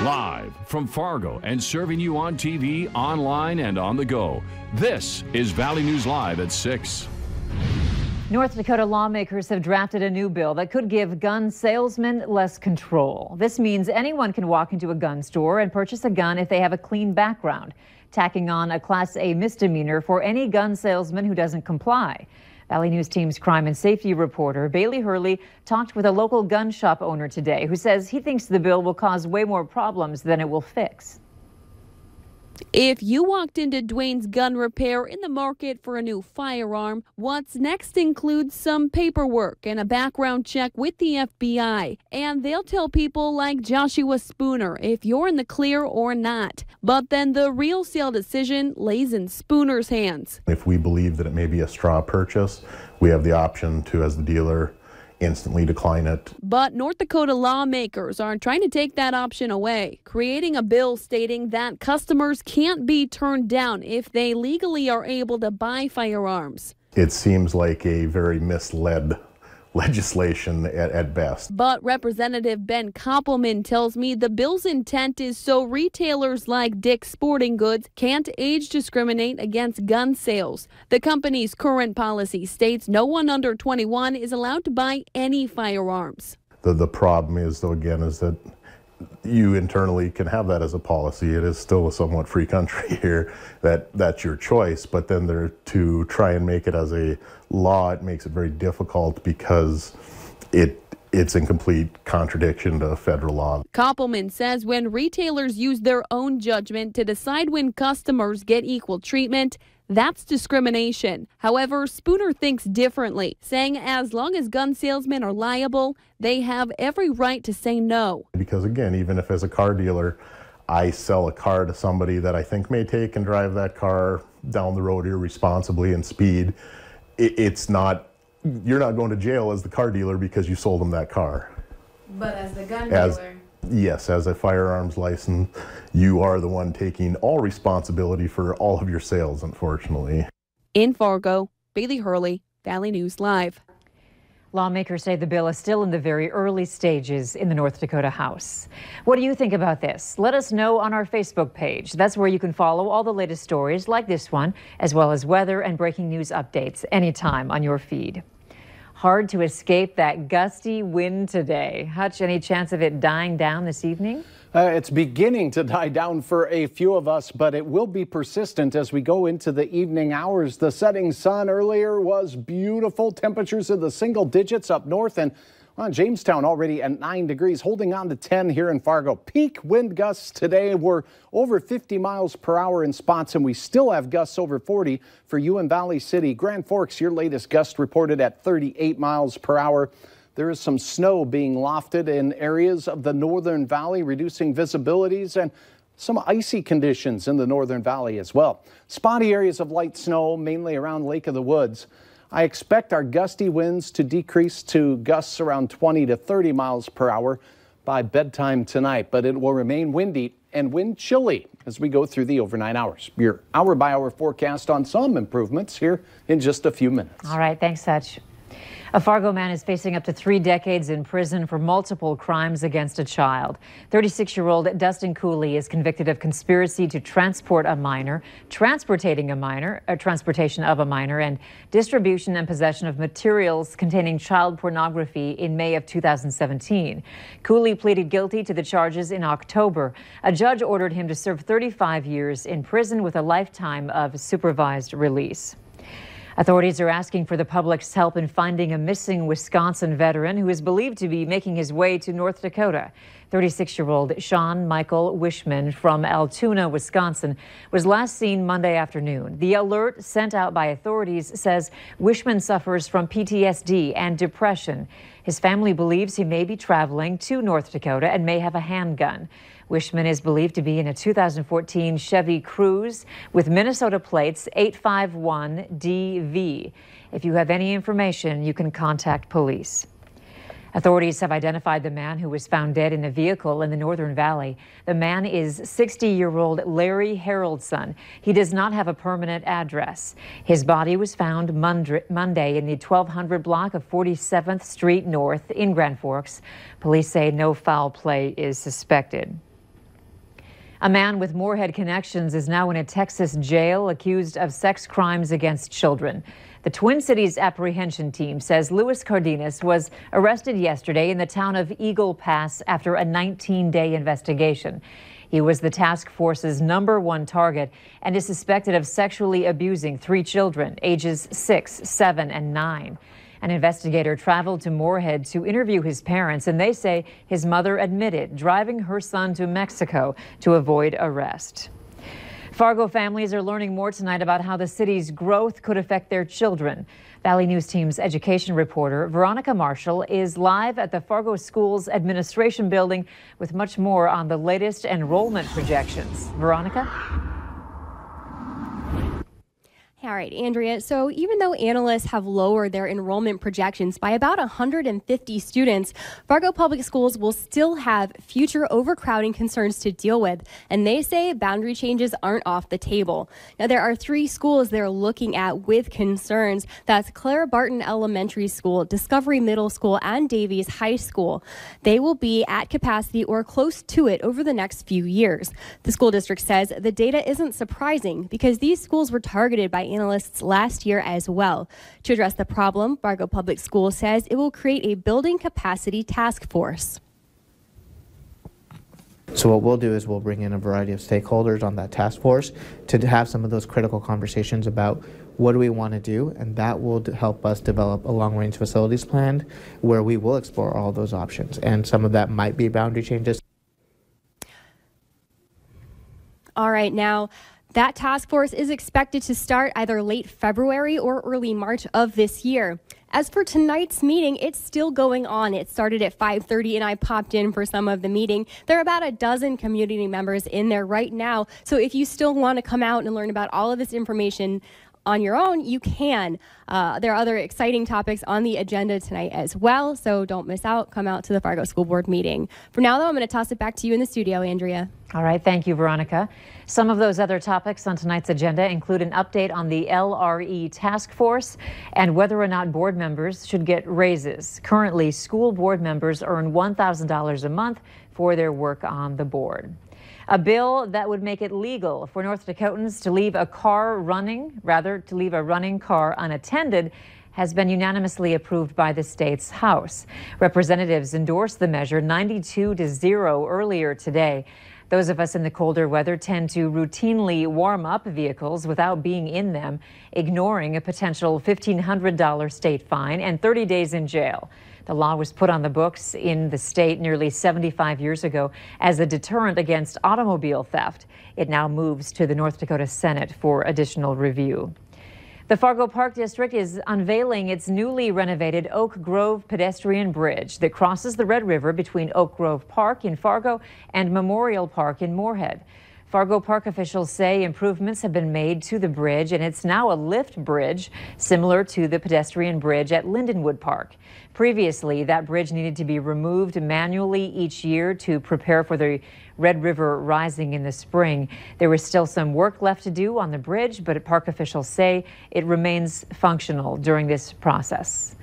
Live from Fargo and serving you on TV, online, and on the go. This is Valley News Live at 6. North Dakota lawmakers have drafted a new bill that could give gun salesmen less control. This means anyone can walk into a gun store and purchase a gun if they have a clean background, tacking on a Class A misdemeanor for any gun salesman who doesn't comply. Valley News Team's crime and safety reporter Bailey Hurley talked with a local gun shop owner today who says he thinks the bill will cause way more problems than it will fix. If you walked into Dwayne's Gun Repair in the market for a new firearm, what's next includes some paperwork and a background check with the FBI. And they'll tell people like Joshua Spooner if you're in the clear or not. But then the real sale decision lays in Spooner's hands. If we believe that it may be a straw purchase, we have the option to, as the dealer, instantly decline it. But North Dakota lawmakers are trying to take that option away, creating a bill stating that customers can't be turned down if they legally are able to buy firearms. It seems like a very misled legislation at best. But Representative Ben Koppelman tells me the bill's intent is so retailers like Dick's Sporting Goods can't age discriminate against gun sales. The company's current policy states no one under 21 is allowed to buy any firearms. The problem is, though, again, is that you internally can have that as a policy. It is still a somewhat free country here. That's your choice. But then to try and make it as a law, it makes it very difficult because it's in complete contradiction to federal law. Koppelman says when retailers use their own judgment to decide when customers get equal treatment, that's discrimination. However, Spooner thinks differently, saying as long as gun salesmen are liable, they have every right to say no. Because again, even if as a car dealer, I sell a car to somebody that I think may take and drive that car down the road irresponsibly and speed, it's not, you're not going to jail as the car dealer because you sold them that car. But as the gun dealer? Yes, as a firearms license, you are the one taking all responsibility for all of your sales, unfortunately. In Fargo, Bailey Hurley, Valley News Live. Lawmakers say the bill is still in the very early stages in the North Dakota House. What do you think about this? Let us know on our Facebook page. That's where you can follow all the latest stories like this one, as well as weather and breaking news updates anytime on your feed. Hard to escape that gusty wind today. Hutch, any chance of it dying down this evening? It's beginning to die down for a few of us, but it will be persistent as we go into the evening hours. The setting sun earlier was beautiful. Temperatures in the single digits up north, and Jamestown already at 9 degrees, holding on to 10 here in Fargo. Peak wind gusts today were over 50 miles per hour in spots, and we still have gusts over 40 for you in Valley City. Grand Forks, your latest gust reported at 38 miles per hour. There is some snow being lofted in areas of the Northern Valley, reducing visibilities, and some icy conditions in the Northern Valley as well. Spotty areas of light snow, mainly around Lake of the Woods. I expect our gusty winds to decrease to gusts around 20 to 30 miles per hour by bedtime tonight, but it will remain windy and wind chilly as we go through the overnight hours. Your hour-by-hour forecast on some improvements here in just a few minutes. All right, thanks, Hutch. A Fargo man is facing up to 3 decades in prison for multiple crimes against a child. 36-year-old Dustin Cooley is convicted of conspiracy to transport a minor, transportation of a minor, and distribution and possession of materials containing child pornography in May of 2017. Cooley pleaded guilty to the charges in October. A judge ordered him to serve 35 years in prison with a lifetime of supervised release. Authorities are asking for the public's help in finding a missing Wisconsin veteran who is believed to be making his way to North Dakota. 36-year-old Sean Michael Wishman from Altoona, Wisconsin, was last seen Monday afternoon. The alert sent out by authorities says Wishman suffers from PTSD and depression. His family believes he may be traveling to North Dakota and may have a handgun. Wishman is believed to be in a 2014 Chevy Cruze with Minnesota plates 851DV. If you have any information, you can contact police. Authorities have identified the man who was found dead in a vehicle in the Northern Valley. The man is 60-year-old Larry Haroldson. He does not have a permanent address. His body was found Monday in the 1200 block of 47th Street North in Grand Forks. Police say no foul play is suspected. A man with Moorhead connections is now in a Texas jail accused of sex crimes against children. The Twin Cities apprehension team says Luis Cardenas was arrested yesterday in the town of Eagle Pass after a 19-day investigation. He was the task force's #1 target and is suspected of sexually abusing 3 children, ages 6, 7, and 9. An investigator traveled to Moorhead to interview his parents, and they say his mother admitted driving her son to Mexico to avoid arrest. Fargo families are learning more tonight about how the city's growth could affect their children. Valley News Team's education reporter Veronica Marshall is live at the Fargo Schools Administration Building with much more on the latest enrollment projections. Veronica? All right, Andrea. So even though analysts have lowered their enrollment projections by about 150 students, Fargo Public Schools will still have future overcrowding concerns to deal with. And they say boundary changes aren't off the table. Now, there are 3 schools they're looking at with concerns. That's Clara Barton Elementary School, Discovery Middle School, and Davies High School. They will be at capacity or close to it over the next few years. The school district says the data isn't surprising because these schools were targeted by analysts last year as well. To address the problem, Fargo Public Schools says it will create a building capacity task force. So what we'll do is we'll bring in a variety of stakeholders on that task force to have some of those critical conversations about what do we want to do, and that will help us develop a long-range facilities plan where we will explore all those options, and some of that might be boundary changes. All right, now that task force is expected to start either late February or early March of this year. As for tonight's meeting, it's still going on. It started at 5:30 and I popped in for some of the meeting. There are about a dozen community members in there right now. So if you still want to come out and learn about all of this information on your own, you can. There are other exciting topics on the agenda tonight as well, so don't miss out. Come out to the Fargo School Board meeting. For now, though, I'm going to toss it back to you in the studio, Andrea. All right, thank you, Veronica. Some of those other topics on tonight's agenda include an update on the LRE task force and whether or not board members should get raises. Currently, school board members earn $1,000 a month for their work on the board. A bill that would make it legal for North Dakotans to leave a running car unattended has been unanimously approved by the state's House. Representatives endorsed the measure 92-0 earlier today. Those of us in the colder weather tend to routinely warm up vehicles without being in them, ignoring a potential $1,500 state fine and 30 days in jail. The law was put on the books in the state nearly 75 years ago as a deterrent against automobile theft. It now moves to the North Dakota Senate for additional review. The Fargo Park District is unveiling its newly renovated Oak Grove pedestrian bridge that crosses the Red River between Oak Grove Park in Fargo and Memorial Park in Moorhead. Fargo Park officials say improvements have been made to the bridge, and it's now a lift bridge similar to the pedestrian bridge at Lindenwood Park. Previously, that bridge needed to be removed manually each year to prepare for the Red River rising in the spring. There is still some work left to do on the bridge, but park officials say it remains functional during this process.